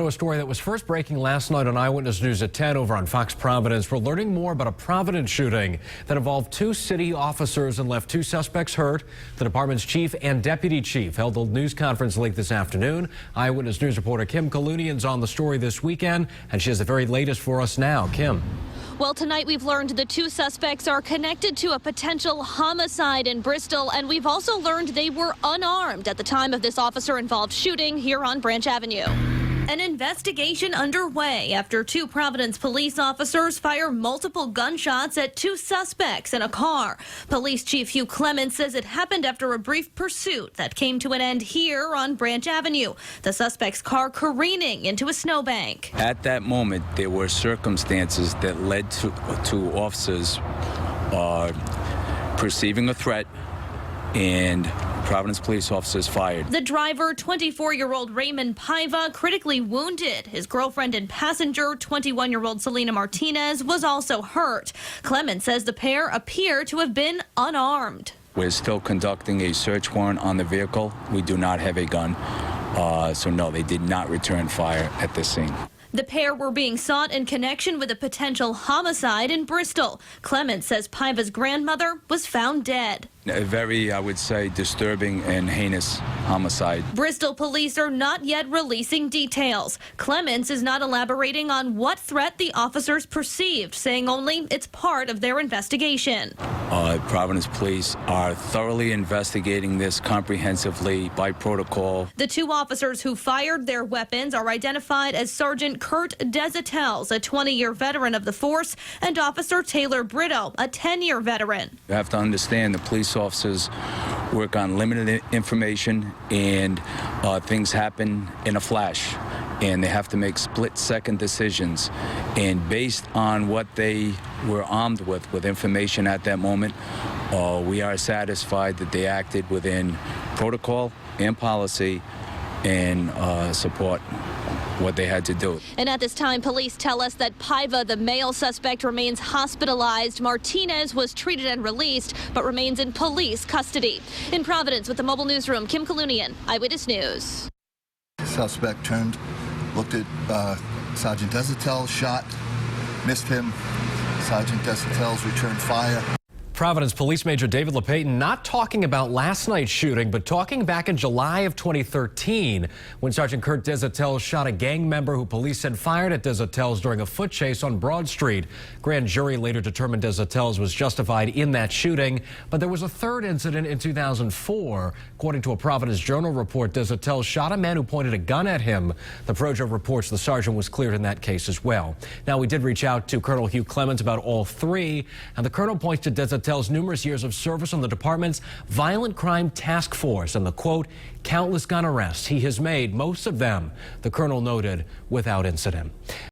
A story that was first breaking last night on Eyewitness News at 10 over on Fox Providence. We're learning more about a Providence shooting that involved two city officers and left two suspects hurt. The department's chief and deputy chief held a news conference late this afternoon. Eyewitness News reporter Kim Kalunian's on the story this weekend, and she has the very latest for us now. Kim. Well, tonight we've learned the two suspects are connected to a potential homicide in Bristol, and we've also learned they were unarmed at the time of this officer-involved shooting here on Branch Avenue. An investigation underway after two Providence police officers fire multiple gunshots at two suspects in a car. Police Chief Hugh Clements says it happened after a brief pursuit that came to an end here on Branch Avenue. The suspect's car careening into a snowbank. At that moment, there were circumstances that led to officers perceiving a threat, and Providence police officers fired. The driver, 24-year-old Raymond Paiva, critically wounded. His girlfriend and passenger, 21-year-old Selena Martinez, was also hurt. Clements says the pair appear to have been unarmed. We're still conducting a search warrant on the vehicle. We do not have a gun. So no, they did not return fire at this scene. The pair were being sought in connection with a potential homicide in Bristol. Clements says Paiva's grandmother was found dead. A very, I would say, disturbing and heinous homicide. Bristol police are not yet releasing details. Clements is not elaborating on what threat the officers perceived, saying only it's part of their investigation. Providence police are thoroughly investigating this comprehensively by protocol. The two officers who fired their weapons are identified as Sergeant Kurt Desatels, a 20-year veteran of the force, and Officer Taylor Brito, a 10-year veteran. You have to understand the police officers work on limited information, and things happen in a flash, and they have to make split-second decisions. And based on what they were armed with information at that moment, we are satisfied that they acted within protocol and policy and support what they had to do. And at this time, police tell us that Paiva, the male suspect, remains hospitalized. Martinez was treated and released, but remains in police custody. In Providence with the mobile newsroom, Kim Kalunian, Eyewitness News. Suspect turned, looked at Sergeant Desatels, shot, missed him. Sergeant Desatels returned fire. Providence Police Major David LePayton not talking about last night's shooting, but talking back in July of 2013 when Sergeant Kurt Desatels shot a gang member who police said fired at Desatels during a foot chase on Broad Street. Grand jury later determined Desatels was justified in that shooting, but there was a third incident in 2004. According to a Providence Journal report, Desatels shot a man who pointed a gun at him. The Projo reports the sergeant was cleared in that case as well. Now, we did reach out to Colonel Hugh Clements about all three, and the colonel points to Desatels' numerous years of service on the department's violent crime task force and the, quote, countless gun arrests he has made, most of them, the colonel noted, without incident.